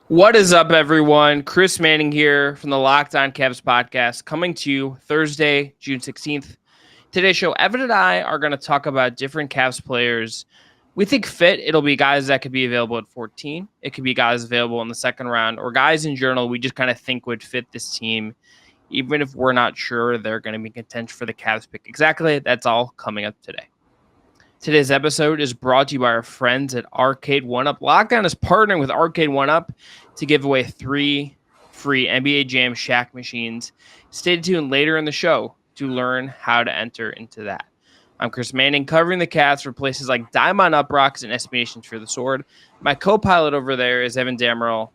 What is up, everyone? Chris Manning here from the Locked On Cavs podcast, coming to you Thursday, June 16th. Today's show, Evan and I are going to talk about different Cavs players we think fit. It'll be guys that could be available at 14. It could be guys available in the second round, or guys in general we just kind of think would fit this team, even if we're not sure they're going to be contention for the Cavs pick. Exactly. That's all coming up today. Today's episode is brought to you by our friends at Arcade 1UP. Locked On is partnering with Arcade 1UP to give away 3 free NBA JAM Shaq machines. Stay tuned later in the show to learn how to enter into that. I'm Chris Manning, covering the Cavs for places like Diamond Up Rocks and SB Nations for the Sword. My co-pilot over there is Evan Damerl.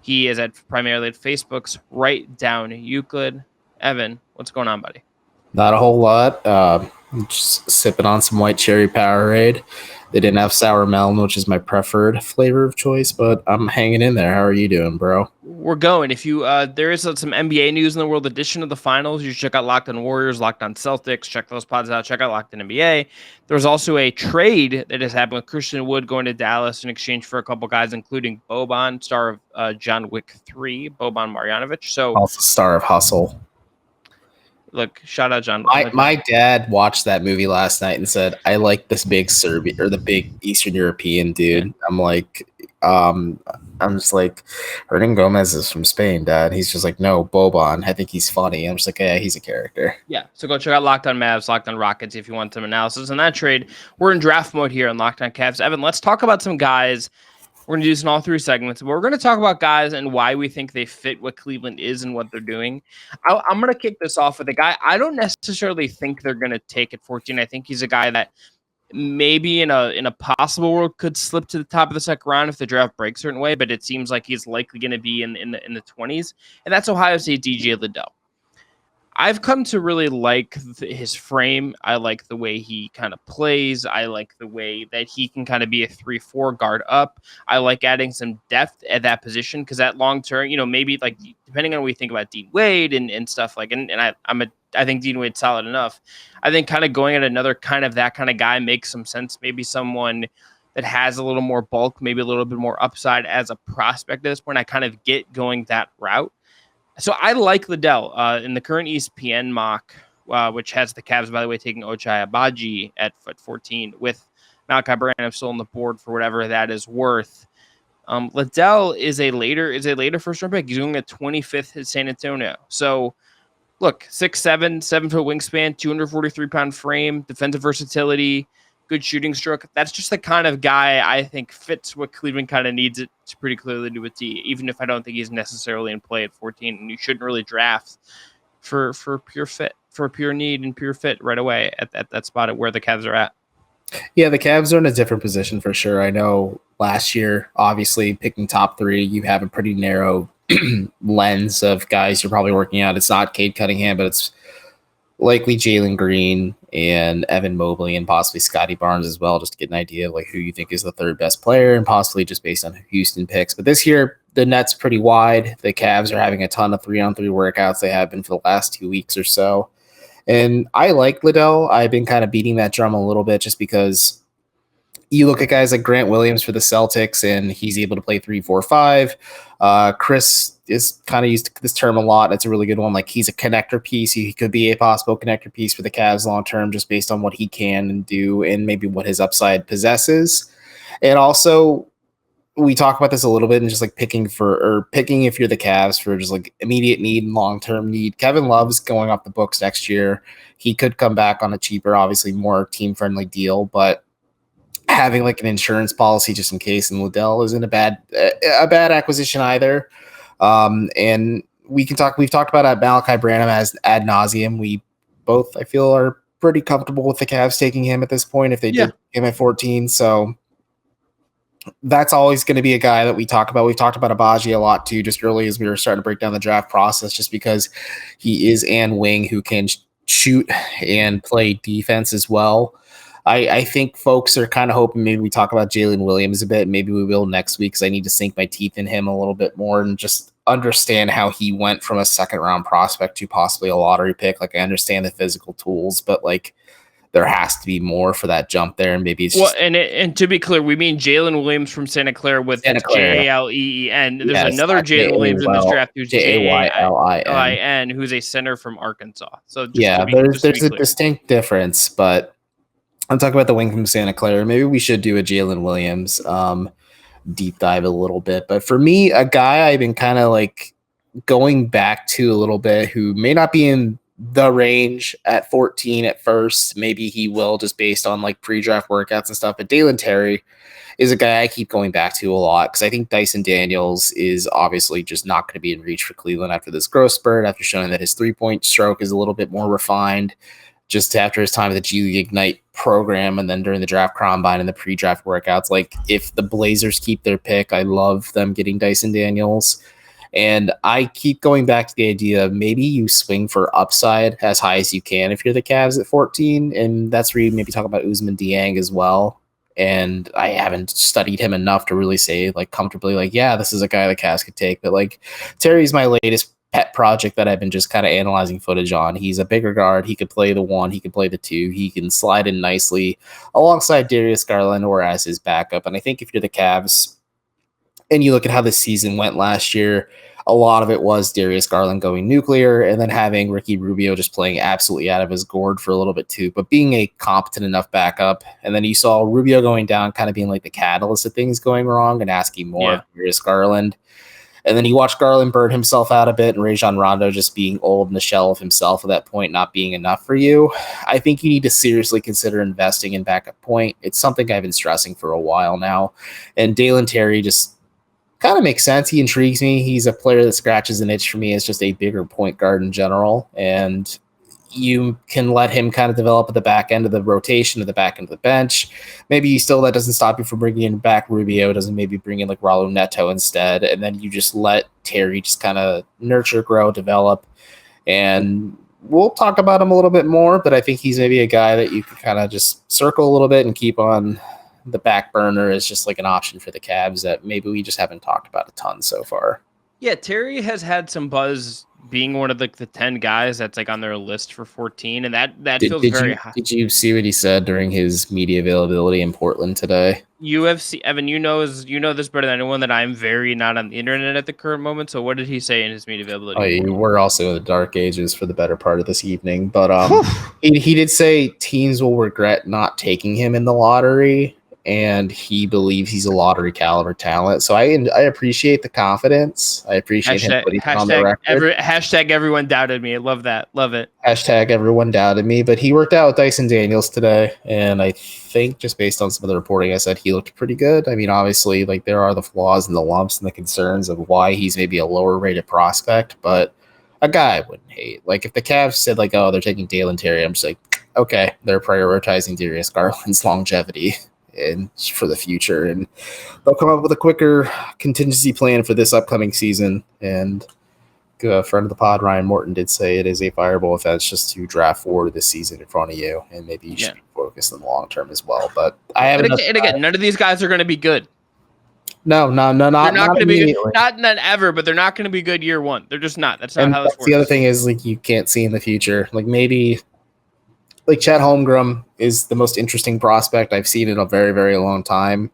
He is primarily at Facebook's Right Down Euclid. Evan, what's going on, buddy? Not a whole lot. Just sipping on some white cherry Powerade. They didn't have sour melon, which is my preferred flavor of choice, but I'm hanging in there. How are you doing, bro? We're going. If you there is some NBA news in the world edition of the finals. You should check out Locked On Warriors, Locked On Celtics. Check those pods out. Check out Locked On NBA. There's also a trade that has happened with Christian Wood going to Dallas in exchange for a couple guys, including Boban, star of John Wick 3, Boban Marjanovic. So also star of Hustle. Look, shout out John. My dad watched that movie last night and said, "I like this big Serbian or the big Eastern European dude." Yeah. I'm just like, Hernan Gomez is from Spain, Dad. He's just like, no, Boban. I think he's funny. I'm just like, yeah, he's a character. Yeah, so go check out Locked On Mavs, Locked On Rockets if you want some analysis on that trade. We're in draft mode here on Locked On Cavs. Evan, let's talk about some guys. We're going to do this in all 3 segments, but we're going to talk about guys and why we think they fit what Cleveland is and what they're doing. I'm going to kick this off with a guy I don't necessarily think they're going to take at 14. I think he's a guy that maybe in a possible world could slip to the top of the second round if the draft breaks a certain way, but it seems like he's likely going to be in the 20s, and that's Ohio State DJ Liddell. I've come to really like his frame. I like the way he kind of plays. I like the way that he can kind of be a 3-4 guard up. I like adding some depth at that position because that long term, maybe like depending on what we think about Dean Wade and stuff like, and I think Dean Wade's solid enough. I think kind of going at another kind of that kind of guy makes some sense. Maybe someone that has a little more bulk, maybe a little bit more upside as a prospect at this point. I kind of get going that route. So I like Liddell in the current ESPN mock, which has the Cavs, by the way, taking Ochai Bhaji at 14 with Malachi Branham still on the board for whatever that is worth. Liddell is a later first round pick. He's going at 25th at San Antonio. So look, 6'7", 7-foot wingspan, 243-pound frame, defensive versatility, good shooting stroke. That's just the kind of guy I think fits what Cleveland kind of needs it to pretty clearly do with D, even if I don't think he's necessarily in play at 14. And you shouldn't really draft for pure fit, for pure need and pure fit right away at that spot at where the Cavs are at. Yeah, the Cavs are in a different position for sure. I know last year, obviously, picking top 3, you have a pretty narrow lens of guys you're probably working out. It's not Cade Cunningham, but it's likely Jalen Green and Evan Mobley and possibly Scotty Barnes as well, just to get an idea of like who you think is the 3rd best player and possibly just based on who Houston picks. But this year, the net's pretty wide. The Cavs are having a ton of 3-on-3 workouts. They have been for the last 2 weeks or so. And I like Liddell. I've been kind of beating that drum a little bit just because you look at guys like Grant Williams for the Celtics, and he's able to play 3-4-5. Chris is kind of used this term a lot. It's a really good one. Like he's a connector piece. He could be a possible connector piece for the Cavs long term, just based on what he can and do, and maybe what his upside possesses. And also, we talk about this a little bit, and just like picking if you're the Cavs for just like immediate need and long term need. Kevin Love's going off the books next year. He could come back on a cheaper, obviously more team friendly deal, but having like an insurance policy just in case, and Liddell isn't a bad acquisition either. And we've talked about Malachi Branham as ad nauseum. We both, I feel, are pretty comfortable with the Cavs taking him at this point if they did him at 14. So that's always going to be a guy that we talk about. We've talked about Bhaji a lot too, just early as we were starting to break down the draft process, just because he is an wing who can shoot and play defense as well. I think folks are kind of hoping maybe we talk about Jalen Williams a bit. Maybe we will next week because I need to sink my teeth in him a little bit more and just understand how he went from a second round prospect to possibly a lottery pick. Like I understand the physical tools, but like there has to be more for that jump there, and maybe it's just and to be clear, we mean Jalen Williams from Santa Clara with Jaleen. There's another Jalen Williams in this draft who's Jaylin, who's a center from Arkansas. So there's a distinct difference, but I'm talking about the wing from Santa Clara. Maybe we should do a Jalen Williams deep dive a little bit. But for me, a guy I've been kind of like going back to a little bit who may not be in the range at 14 at first. Maybe he will just based on like pre-draft workouts and stuff. But Dalen Terry is a guy I keep going back to a lot because I think Dyson Daniels is obviously just not going to be in reach for Cleveland after this growth spurt, after showing that his three-point stroke is a little bit more refined just after his time at the G League Ignite program and then during the draft combine and the pre-draft workouts. Like if the Blazers keep their pick, I love them getting Dyson Daniels. And I keep going back to the idea of maybe you swing for upside as high as you can if you're the Cavs at 14. And that's where you maybe talk about Ousmane Dieng as well. And I haven't studied him enough to really say like comfortably, like, yeah, this is a guy the Cavs could take. But like Terry's my latest pet project that I've been just kind of analyzing footage on. He's a bigger guard. He could play the 1. He could play the 2. He can slide in nicely alongside Darius Garland or as his backup. And I think if you're the Cavs and you look at how the season went last year, a lot of it was Darius Garland going nuclear and then having Ricky Rubio just playing absolutely out of his gourd for a little bit too, but being a competent enough backup. And then you saw Rubio going down, kind of being like the catalyst of things going wrong and asking more of Darius Garland. And then you watch Garland burn himself out a bit and Rajon Rondo just being old in the shell of himself at that point, not being enough for you. I think you need to seriously consider investing in backup point. It's something I've been stressing for a while now. And Dalen Terry just kind of makes sense. He intrigues me. He's a player that scratches an itch for me as just a bigger point guard in general. And you can let him kind of develop at the back end of the rotation, at the back end of the bench. Maybe that doesn't stop you from bringing in back Rubio, doesn't maybe bring in like Raul Neto instead. And then you just let Terry just kind of nurture, grow, develop. And we'll talk about him a little bit more, but I think he's maybe a guy that you can kind of just circle a little bit and keep on the back burner as just like an option for the Cavs that maybe we just haven't talked about a ton so far. Yeah, Terry has had some buzz being one of the 10 guys that's like on their list for 14, and that feels very high. Did you see what he said during his media availability in Portland today? UFC, Evan, you know this better than anyone that I'm very not on the internet at the current moment. So what did he say in his media availability? We're also in the dark ages for the better part of this evening, but he did say teams will regret not taking him in the lottery. And he believes he's a lottery caliber talent. So I appreciate the confidence. I appreciate him putting it on the record. Hashtag everyone doubted me. I love that. Love it. Hashtag everyone doubted me. But he worked out with Dyson Daniels today. And I think just based on some of the reporting I said, he looked pretty good. I mean, obviously, like there are the flaws and the lumps and the concerns of why he's maybe a lower rated prospect. But a guy I wouldn't hate. Like if the Cavs said like, oh, they're taking Dalen Terry, I'm just like, okay, they're prioritizing Darius Garland's longevity and for the future, and they'll come up with a quicker contingency plan for this upcoming season. And a friend of the pod, Ryan Morton, did say it is a fireable offense just to draft forward this season in front of you, and maybe you should be focused on the long term as well. But I haven't. And again, none of these guys are going to be good. No, not going to be good. Not ever, but they're not going to be good year one. They're just not. That's not how this works. The other thing is like you can't see in the future. Like maybe. Like Chet Holmgren is the most interesting prospect I've seen in a very, very long time.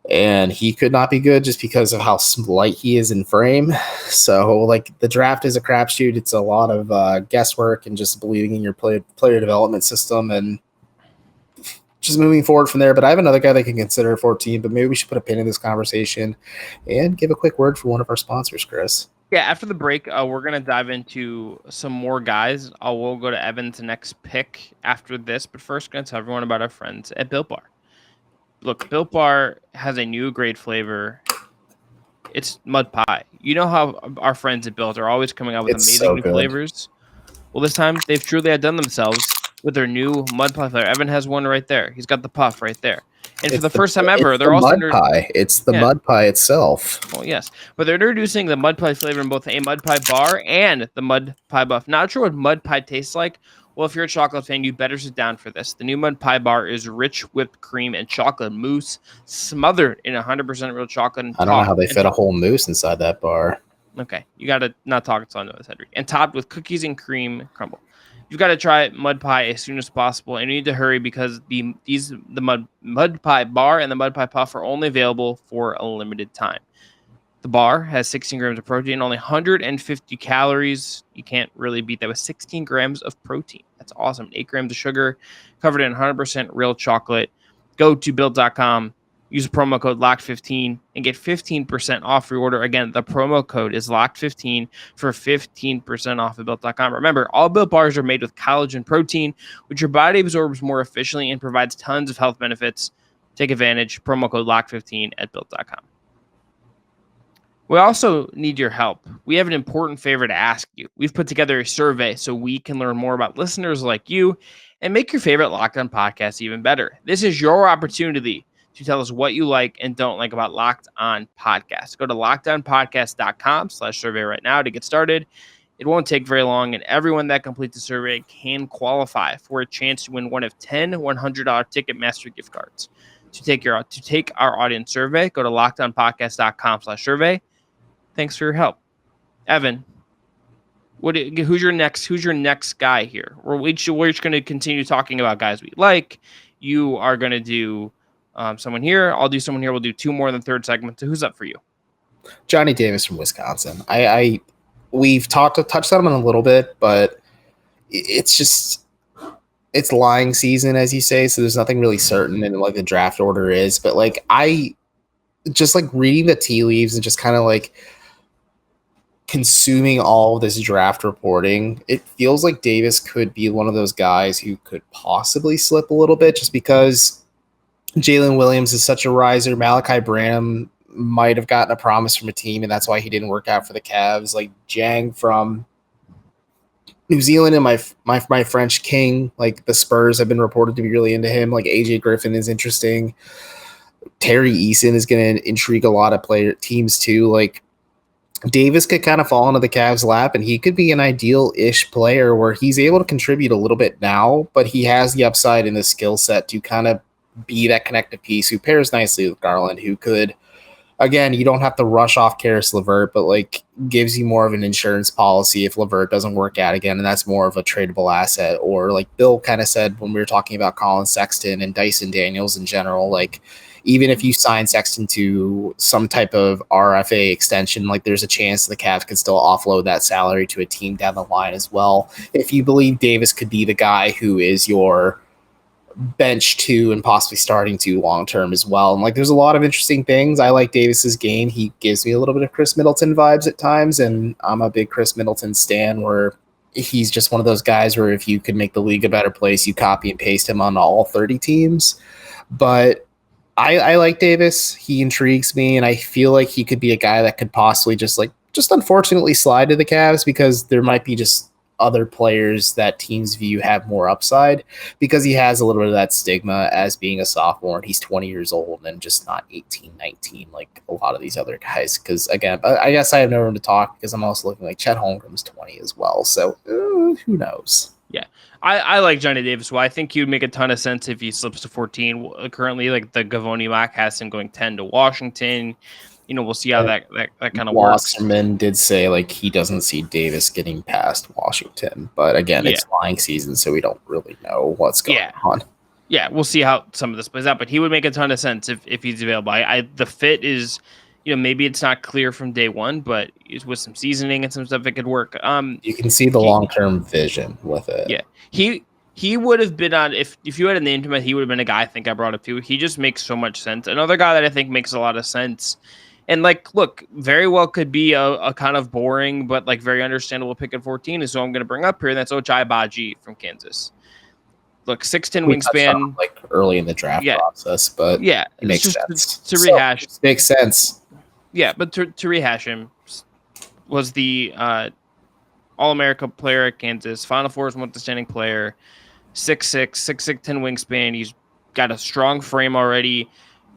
And he could not be good just because of how slight he is in frame. So like the draft is a crapshoot. It's a lot of guesswork and just believing in your player development system and just moving forward from there. But I have another guy that can consider 14, but maybe we should put a pin in this conversation and give a quick word for one of our sponsors, Chris. Yeah, after the break, we're going to dive into some more guys. We'll go to Evan's next pick after this. But first, going to tell everyone about our friends at Built Bar. Look, Built Bar has a new great flavor. It's mud pie. You know how our friends at Built are always coming out with amazing new flavors? Well, this time, they've truly outdone themselves with their new mud pie flavor. Evan has one right there. He's got the puff right there. And for the first time ever, they're also mud pie. It's the mud pie itself. Well, yes, but they're introducing the mud pie flavor in both a mud pie bar and the mud pie buff. Not sure what mud pie tastes like. Well, if you're a chocolate fan, you better sit down for this. The new mud pie bar is rich whipped cream and chocolate mousse smothered in 100% real chocolate. And I don't know how they fit a whole mousse inside that bar. Okay, you got to not talk until I know this, Hedrick. And topped with cookies and cream crumble. You've got to try Mud Pie as soon as possible, and you need to hurry because the Mud Pie Bar and the Mud Pie Puff are only available for a limited time. The bar has 16 grams of protein, only 150 calories. You can't really beat that with 16 grams of protein. That's awesome. 8 grams of sugar, covered in 100% real chocolate. Go to build.com, use promo code LOCKED15, and get 15% off your order. Again, the promo code is LOCKED15 for 15% off at built.com. Remember, all Built bars are made with collagen protein, which your body absorbs more efficiently and provides tons of health benefits. Take advantage. Promo code LOCKED15 at built.com. We also need your help. We have an important favor to ask you. We've put together a survey so we can learn more about listeners like you and make your favorite Locked On podcast even better. This is your opportunity to tell us what you like and don't like about Locked On Podcasts. Go to lockedonpodcast.com/survey right now to get started. It won't take very long, and everyone that completes the survey can qualify for a chance to win one of 10 $100 Ticketmaster gift cards. To take our audience survey, go to lockedonpodcast.com/survey. Thanks for your help, Evan. Who's your next guy here? We're just going to continue talking about guys we like. You are going to do someone here. I'll do someone here. We'll do 2 more in the third segment. So who's up for you? Johnny Davis from Wisconsin. We've touched on him a little bit, but it's lying season, as you say. So there's nothing really certain in like the draft order is. But like I just like reading the tea leaves and just kind of like consuming all of this draft reporting, it feels like Davis could be one of those guys who could possibly slip a little bit just because Jalen Williams is such a riser. Malachi Branham might have gotten a promise from a team, and that's why he didn't work out for the Cavs. Like Jang from New Zealand and my French king, like the Spurs have been reported to be really into him. Like AJ Griffin is interesting. Terry Eason is going to intrigue a lot of teams too. Like Davis could kind of fall into the Cavs' lap, and he could be an ideal-ish player where he's able to contribute a little bit now, but he has the upside in the skill set to kind of be that connective piece who pairs nicely with Garland, who could, again, you don't have to rush off Karis LeVert, but like gives you more of an insurance policy if LeVert doesn't work out again, and that's more of a tradable asset. Or like Bill kind of said when we were talking about Colin Sexton and Dyson Daniels in general, like even if you sign Sexton to some type of RFA extension, like there's a chance the Cavs could still offload that salary to a team down the line as well. If you believe Davis could be the guy who is your bench 2 and possibly starting 2 long-term as well. And like, there's a lot of interesting things. I like Davis's game. He gives me a little bit of Chris Middleton vibes at times. And I'm a big Chris Middleton stan where he's just one of those guys where if you could make the league a better place, you copy and paste him on all 30 teams. But I like Davis. He intrigues me, and I feel like he could be a guy that could possibly just unfortunately slide to the Cavs because there might be just other players that teams view have more upside because he has a little bit of that stigma as being a sophomore and he's 20 years old and just not 18, 19 like a lot of these other guys. Because again, I guess I have no room to talk because I'm also looking like Chet Holmgren's 20 as well. So who knows? Yeah. I like Johnny Davis. Well, I think he would make a ton of sense if he slips to 14. Currently, like the Gavoni mock has him going 10 to Washington. You know, we'll see how that kind of works. Wasserman did say like he doesn't see Davis getting past Washington, but again, it's lying season, so we don't really know what's going on. Yeah, we'll see how some of this plays out, but he would make a ton of sense if he's available. The fit is, you know, maybe it's not clear from day one, but with some seasoning and some stuff, it could work. You can see the long-term vision with it. Yeah, he would have been on if you had named him, he would have been a guy I think I brought up too. He just makes so much sense. Another guy that I think makes a lot of sense, and like, look, very well could be a kind of boring but like very understandable pick at 14 is who I'm going to bring up here. And that's Ochai Bhaji from Kansas. Look, 6'10" wingspan, like early in the draft process, but it makes sense to rehash. Makes sense. Yeah, but to rehash him, was the All-America player at Kansas, Final Four's most outstanding player, 6'6", 6'10" wingspan. He's got a strong frame already.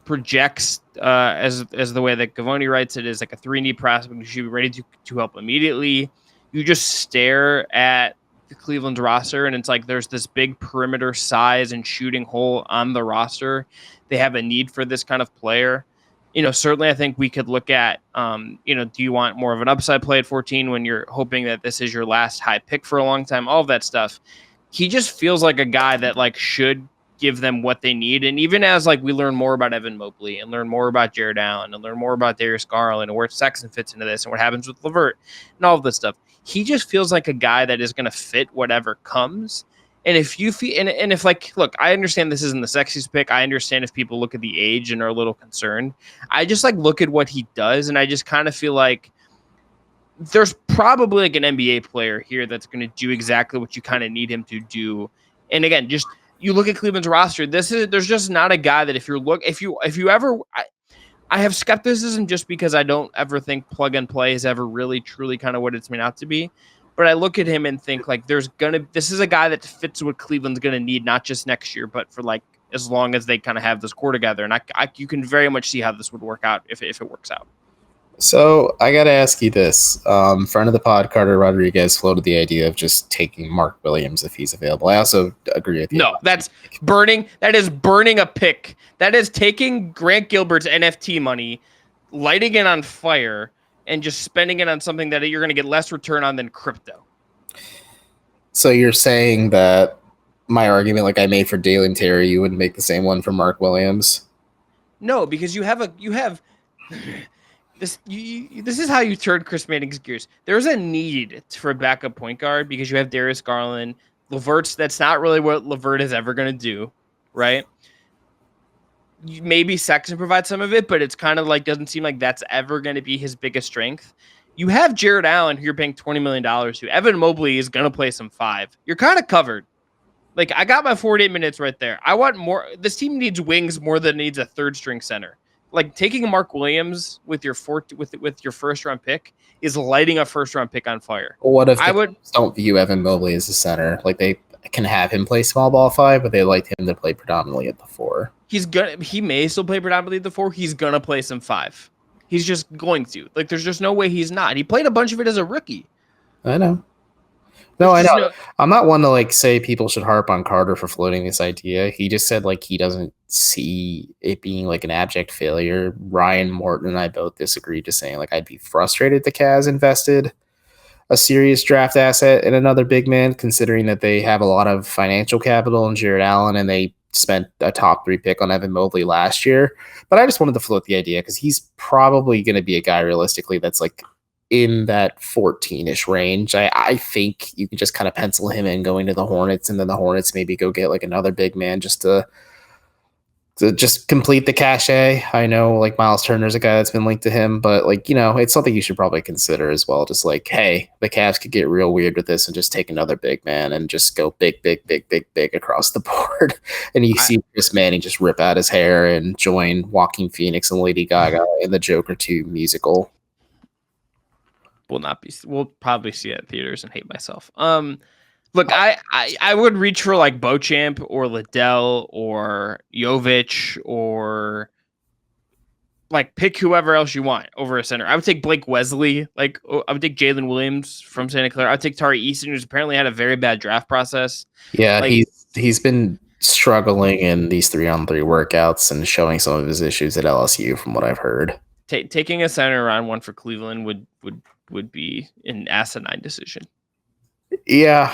Projects as the way that Gavoni writes it is like a 3-and-D prospect. You should be ready to help immediately. You just stare at the Cleveland's roster, and it's like there's this big perimeter size and shooting hole on the roster. They have a need for this kind of player. certainly I think we could look at, do you want more of an upside play at 14 when you're hoping that this is your last high pick for a long time, all of that stuff. He just feels like a guy that like should give them what they need. And even as like we learn more about Evan Mobley and learn more about Jared Allen and learn more about Darius Garland and where Sexton fits into this and what happens with LeVert and all of this stuff, he just feels like a guy that is going to fit whatever comes. And if you feel, and if like, look, I understand this isn't the sexiest pick. I understand if people look at the age and are a little concerned. I just like look at what he does, and I just kind of feel like there's probably like an NBA player here that's going to do exactly what you kind of need him to do. And again, just you look at Cleveland's roster. There's just not a guy that if you ever. I have skepticism just because I don't ever think plug and play is ever really truly kind of what it's made out to be. But I look at him and think like this is a guy that fits what Cleveland's going to need, not just next year, but for like as long as they kind of have this core together. And you can very much see how this would work out if it works out. So I got to ask you this. Friend of the pod, Carter Rodriguez, floated the idea of just taking Mark Williams if he's available. I also agree with you. No, that's burning. That is burning a pick. That is taking Grant Gilbert's NFT money, lighting it on fire, and just spending it on something that you're going to get less return on than crypto. So you're saying that my argument like I made for Dalen Terry, you wouldn't make the same one for Mark Williams? No, because you have this. This is how you turn Chris Manning's gears. There's a need for a backup point guard because you have Darius Garland. LeVert's, that's not really what LeVert is ever going to do, right? Maybe Sexton provides some of it, but it's kind of like doesn't seem like that's ever going to be his biggest strength. You have Jared Allen, who you're paying $20 million to. Evan Mobley is going to play some 5. You're kind of covered. Like, I got my 48 minutes right there. I want more. This team needs wings more than it needs a third string center. Like, taking Mark Williams with your first round pick is lighting a first round pick on fire. What if don't view Evan Mobley as a center? Like, they can have him play small ball 5, but they like him to play predominantly at the 4. He may still play predominantly at the 4. He's gonna play some 5. He's just going to. Like, there's just no way he's not. He played a bunch of it as a rookie. I know. No, I know. I'm not one to like say people should harp on Carter for floating this idea. He just said like he doesn't see it being like an abject failure. Ryan Morton and I both disagreed, to saying like I'd be frustrated the Cavs invested a serious draft asset in another big man, considering that they have a lot of financial capital in Jared Allen and they spent a top 3 pick on Evan Mobley last year. But I just wanted to float the idea because he's probably going to be a guy realistically that's like in that 14-ish range. I think you can just kind of pencil him in going to the Hornets, and then the Hornets maybe go get like another big man just to just complete the cachet. I know like Miles Turner's a guy that's been linked to him, but like, it's something you should probably consider as well. Just like, hey, the Cavs could get real weird with this and just take another big man and just go big across the board. And you see Chris Manning just rip out his hair and join Joaquin Phoenix and Lady Gaga in the Joker 2 musical. We'll probably see it at theaters and hate myself. Look, I would reach for like Beauchamp or Liddell or Jovic or like pick whoever else you want over a center. I would take Blake Wesley. Like I would take Jalen Williams from Santa Clara. I'd take Tari Easton, who's apparently had a very bad draft process. Yeah, like, he's been struggling in these 3-on-3 workouts and showing some of his issues at LSU from what I've heard. Taking a center around 1 for Cleveland would be an asinine decision. Yeah,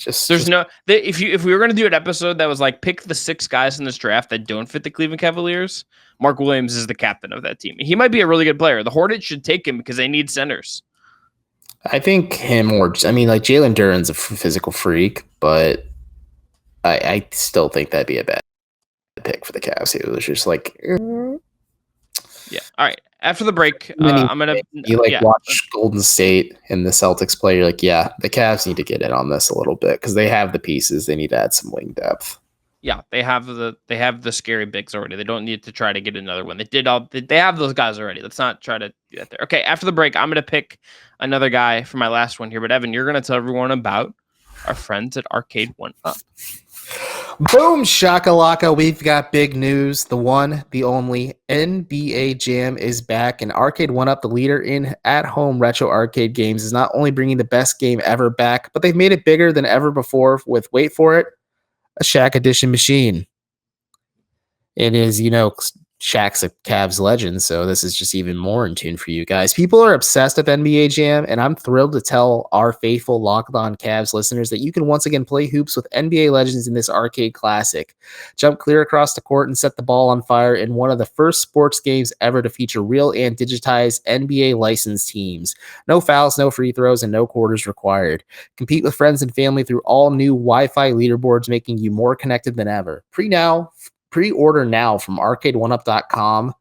if we were going to do an episode that was like pick the 6 guys in this draft that don't fit the Cleveland Cavaliers, Mark Williams is the captain of that team. He might be a really good player. The Hornets should take him because they need centers. I think him like Jalen Duren's a physical freak, but I still think that'd be a bad pick for the Cavs. It was just like, yeah. All right. After the break, I'm gonna watch Golden State and the Celtics play. You're like, yeah, the Cavs need to get in on this a little bit because they have the pieces. They need to add some wing depth. Yeah, they have the scary bigs already. They don't need to try to get another one. They have those guys already. Let's not try to do that there. Okay, after the break, I'm gonna pick another guy for my last one here. But Evan, you're gonna tell everyone about our friends at Arcade 1-Up. Boom shakalaka, we've got big news. The one, the only NBA Jam is back, and Arcade 1-Up, the leader in at-home retro arcade games, is not only bringing the best game ever back, but they've made it bigger than ever before with, wait for it, a Shaq Edition machine. It is, Shaq's a Cavs legend, so this is just even more in tune for you guys. People are obsessed with NBA Jam, and I'm thrilled to tell our faithful Locked On Cavs listeners that you can once again play hoops with NBA legends in this arcade classic. Jump clear across the court and set the ball on fire in one of the first sports games ever to feature real and digitized NBA licensed teams. No fouls, no free throws, and no quarters required. Compete with friends and family through all new Wi-Fi leaderboards, making you more connected than ever. Pre-order now from arcade1up.com.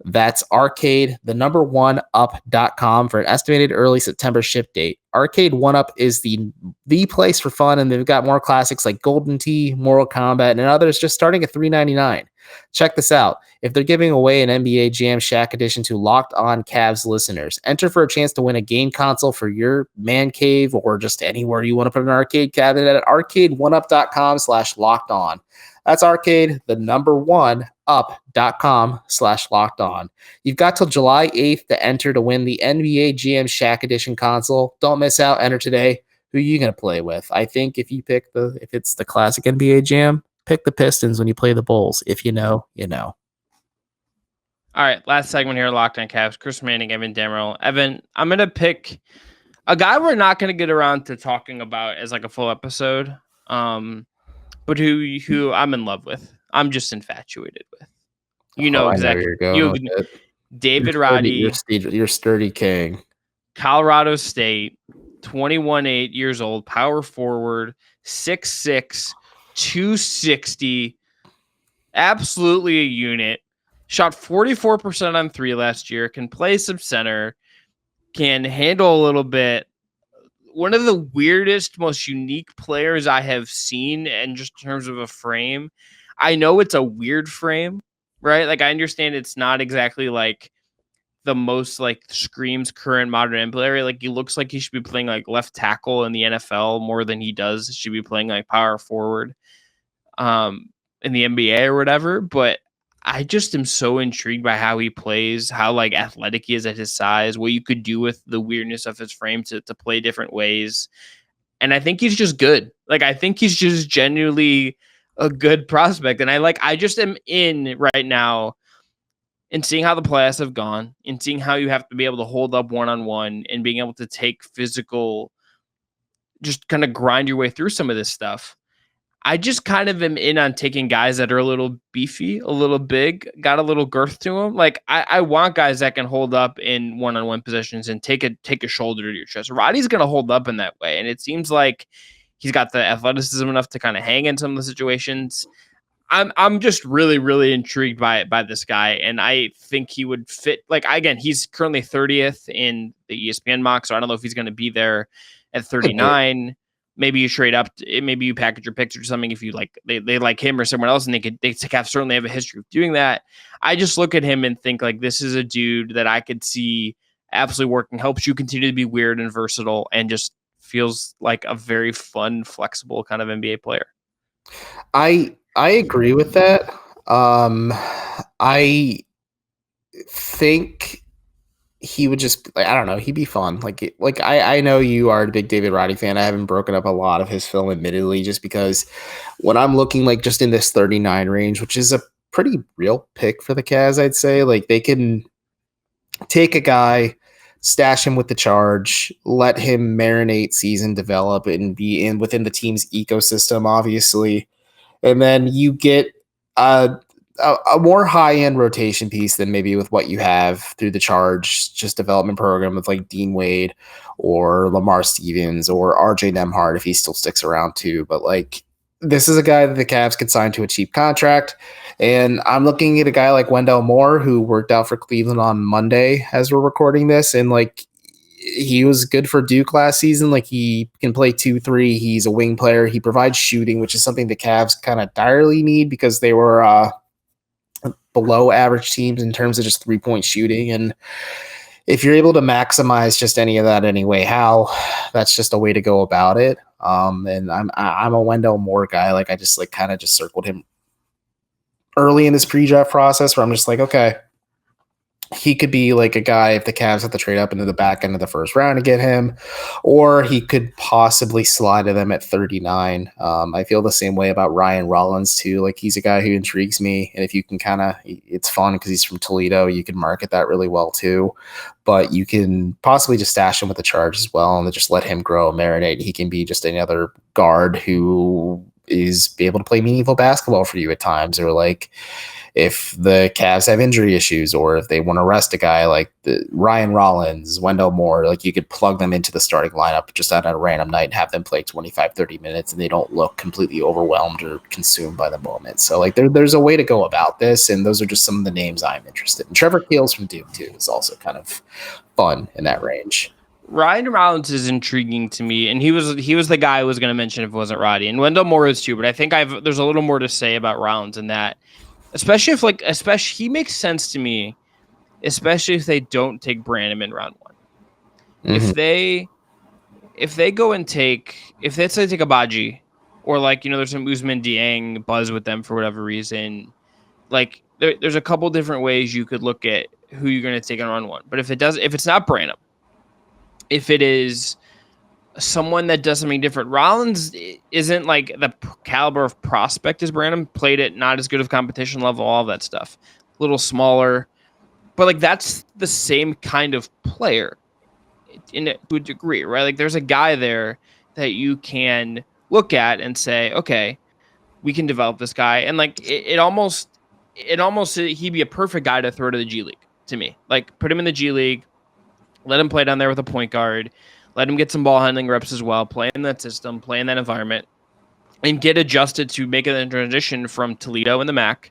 That's arcade1up.com for an estimated early September ship date. Arcade 1-Up is the place for fun, and they've got more classics like Golden Tee, Mortal Kombat, and others just starting at $3.99. Check this out. If they're giving away an NBA Jam Shaq edition to Locked On Cavs listeners, enter for a chance to win a game console for your man cave or just anywhere you want to put an arcade cabinet at arcade1up.com/locked on. That's arcade, the number 1 up.com/locked on. You've got till July 8th to enter to win the NBA Jam Shaq Edition console. Don't miss out. Enter today. Who are you going to play with? I think if it's the classic NBA Jam, pick the Pistons when you play the Bulls. If you know, you know. All right, last segment here, Locked On Cavs. Chris Manning, Evan Dammerel. Evan, I'm going to pick a guy we're not going to get around to talking about as like a full episode. But who I'm in love with. I'm just infatuated with. You know exactly. David Roddy. You're sturdy king. Colorado State, 21 years old, power forward, 6'6", 260. Absolutely a unit. Shot 44% on 3 last year. Can play some center. Can handle a little bit. One of the weirdest, most unique players I have seen, and just in terms of a frame. I know it's a weird frame, right? Like, I understand it's not exactly like the most like screams current modern NBA player. Like, he looks like he should be playing like left tackle in the NFL more than he does. He should be playing like power forward in the NBA or whatever. But I just am so intrigued by how he plays, how like athletic he is at his size, what you could do with the weirdness of his frame to play different ways. And I think he's just good. Like, I think he's just genuinely a good prospect. And I just am in right now and seeing how the playoffs have gone and seeing how you have to be able to hold up one-on-one and being able to take physical, just kind of grind your way through some of this stuff. I just kind of am in on taking guys that are a little beefy, a little big, got a little girth to them. Like, I want guys that can hold up in one-on-one positions and take a shoulder to your chest. Roddy's going to hold up in that way, and it seems like he's got the athleticism enough to kind of hang in some of the situations. I'm just really, really intrigued by this guy, and I think he would fit. Like, again, he's currently 30th in the ESPN mock, so I don't know if he's going to be there at 39. Maybe you trade up. Maybe you package your picks or something if you like they like him or someone else, and they certainly have a history of doing that. I just look at him and think like this is a dude that I could see absolutely working. Helps you continue to be weird and versatile, and just feels like a very fun, flexible kind of NBA player. I agree with that. I think he would just, I don't know, he'd be fun. Like I know you are a big David Roddy fan. I haven't broken up a lot of his film, admittedly, just because when I'm looking like just in this 39 range, which is a pretty real pick for the Cavs, I'd say, like they can take a guy, stash him with the charge, let him marinate, season, develop, and be within the team's ecosystem, obviously. And then you get a more high-end rotation piece than maybe with what you have through the charge, just development program with like Dean Wade or Lamar Stevens or RJ Nembhard if he still sticks around too. But like, this is a guy that the Cavs could sign to a cheap contract. And I'm looking at a guy like Wendell Moore, who worked out for Cleveland on Monday as we're recording this. And like, he was good for Duke last season. Like, he can play 2-3. He's a wing player. He provides shooting, which is something the Cavs kind of direly need because they were below average teams in terms of just 3-point shooting. And if you're able to maximize just any of that anyway, how that's just a way to go about it. And I'm a Wendell Moore guy. Like, I just like kind of just circled him early in this pre-draft process where I'm just like, okay, he could be like a guy if the Cavs have to trade up into the back end of the first round to get him, or he could possibly slide to them at 39. I feel the same way about Ryan Rollins too. Like he's a guy who intrigues me, and if you can it's fun because he's from Toledo. You can market that really well too, but you can possibly just stash him with the Charge as well, and just let him grow, marinate. He can be just another guard who is able to play meaningful basketball for you at times, or like if the Cavs have injury issues or if they want to rest a guy like Ryan Rollins, Wendell Moore, like you could plug them into the starting lineup just on a random night and have them play 25, 30 minutes and they don't look completely overwhelmed or consumed by the moment. So like there's a way to go about this, and those are just some of the names I'm interested in. Trevor Keels from Duke too is also kind of fun in that range. Ryan Rollins is intriguing to me, and he was the guy I was going to mention if it wasn't Roddy, and Wendell Moore is too. But I think there's a little more to say about Rollins in that, especially he makes sense to me, especially if they don't take Branham in round one. Mm-hmm. If they go and take a Bhaji, or like there's some Usman Dieng buzz with them for whatever reason, like there's a couple different ways you could look at who you're going to take in round one. But if it's not Branham, if it is someone that does something different, Rollins isn't like the caliber of prospect as Branham, played it not as good of competition level, all that stuff, a little smaller, but like that's the same kind of player to a degree, right? Like there's a guy there that you can look at and say, okay, we can develop this guy. And like it almost he'd be a perfect guy to throw to the G League to me. Like put him in the G League, let him play down there with a point guard, let him get some ball handling reps as well, play in that system, play in that environment, and get adjusted to make a transition from Toledo and the MAC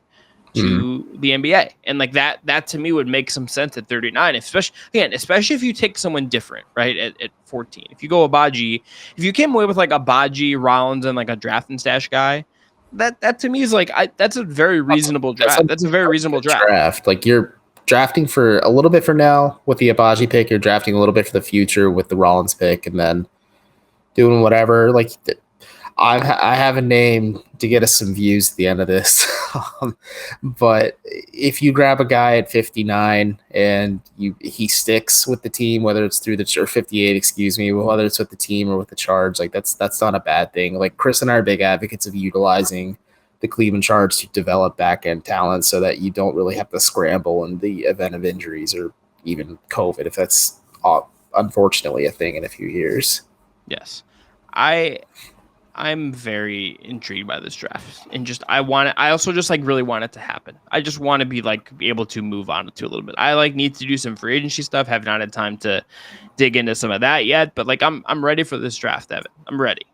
to the NBA. And like that to me would make some sense at 39, especially if you take someone different, right? At 14. If you go Bhaji, if you came away with like a Bhaji, Rollins, and like a draft and stash guy, that to me is like that's a very reasonable draft. That's a very reasonable draft. Like you're drafting for a little bit for now with the Bhaji pick. You're drafting a little bit for the future with the Rollins pick, and then doing whatever. Like I have a name to get us some views at the end of this. But if you grab a guy at 59 and he sticks with the team, whether it's through or 58, excuse me, whether it's with the team or with the Charge, like that's not a bad thing. Like Chris and I are big advocates of utilizing the Cleveland Charge to develop back-end talent so that you don't really have to scramble in the event of injuries or even COVID, if that's unfortunately a thing in a few years. Yes. I'm very intrigued by this draft, and I also just like really want it to happen. I just want to be able to move on to a little bit. I need to do some free agency stuff. Have not had time to dig into some of that yet, but I'm ready for this draft, Evan. I'm ready.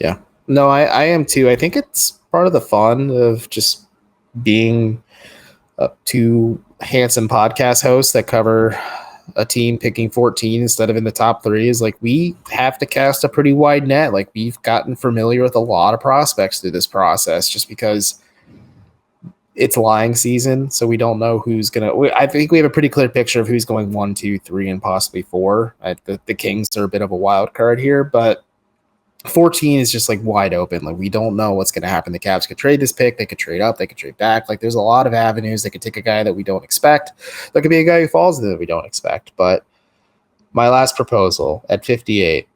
Yeah, no, I am too. I think it's part of the fun of just being two handsome podcast hosts that cover a team picking 14 instead of in the top 3 is like we have to cast a pretty wide net. Like we've gotten familiar with a lot of prospects through this process just because it's lying season. So we don't know who's going to, I think we have a pretty clear picture of who's going 1, 2, 3, and possibly 4. The Kings are a bit of a wild card here, but 14 is just like wide open. Like we don't know what's going to happen. The Cavs could trade this pick. They could trade up. They could trade back. Like there's a lot of avenues. They could take a guy that we don't expect. There could be a guy who falls that we don't expect. But my last proposal at 58,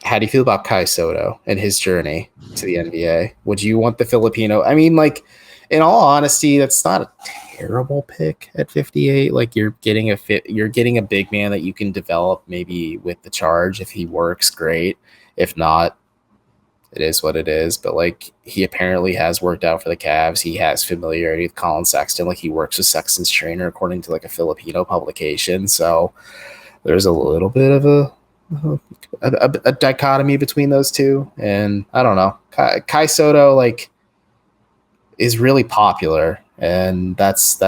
how do you feel about Kai Soto and his journey to the NBA? Would you want the Filipino? I mean, like in all honesty, that's not a terrible pick at 58. Like you're getting a big man that you can develop maybe with the Charge. If he works, great. If not, it is what it is. But like he apparently has worked out for the Cavs. He has familiarity with Colin Sexton. Like he works with Sexton's trainer according to like a Filipino publication. So there's a little bit of a dichotomy between those two. And I don't know. Kai Soto like is really popular, and that's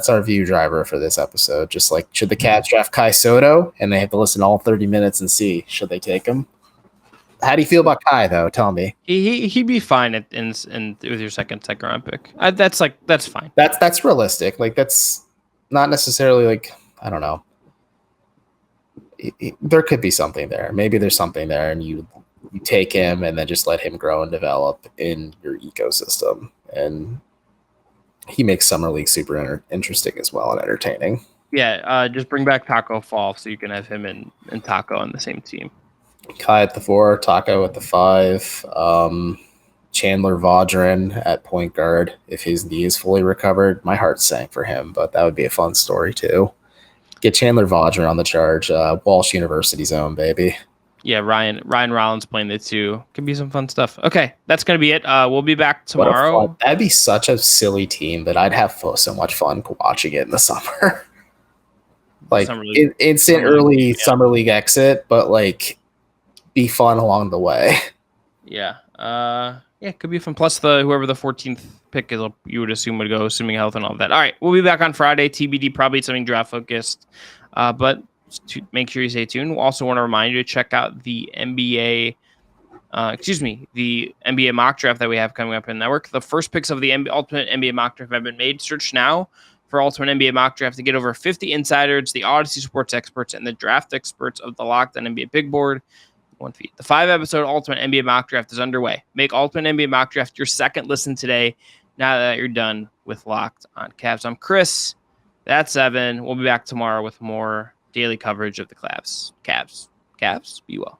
our view driver for this episode. Just like, should the Cavs draft Kai Soto, and they have to listen to all 30 minutes and see should they take him? How do you feel about Kai though? Tell me. He'd be fine with your second round pick. That's fine. That's realistic. Like that's not necessarily like, I don't know. There could be something there. Maybe there's something there, and you take him and then just let him grow and develop in your ecosystem. And he makes summer league super interesting as well and entertaining. Yeah, just bring back Taco Fall so you can have him and Taco on the same team. Kai at the 4, Taco at the 5, Chandler Vajran at point guard if his knee is fully recovered. My heart sank for him, but that would be a fun story too. Get Chandler Vajran on the charge. Walsh University's own, baby. Yeah, Ryan Rollins playing the 2. Could be some fun stuff. Okay, that's going to be it. We'll be back tomorrow. That'd be such a silly team, but I'd have so much fun watching it in the summer. Like instant early summer league exit, but like be fun along the way. Yeah. It could be fun. Plus whoever the 14th pick is, you would assume would go, assuming health and all of that. All right, we'll be back on Friday. TBD, probably something draft focused. But to make sure you stay tuned. We'll also want to remind you to check out the NBA mock draft that we have coming up in the network. The first picks of the Ultimate NBA mock draft have been made. Search now for Ultimate NBA mock draft to get over 50 insiders, the Odyssey sports experts, and the draft experts of the Locked On NBA Big Board. 1 feed. The 5-episode Ultimate NBA mock draft is underway. Make Ultimate NBA mock draft your second listen today. Now that you're done with Locked On Cavs, I'm Chris. That's Evan. We'll be back tomorrow with more daily coverage of the Cavs. Be well.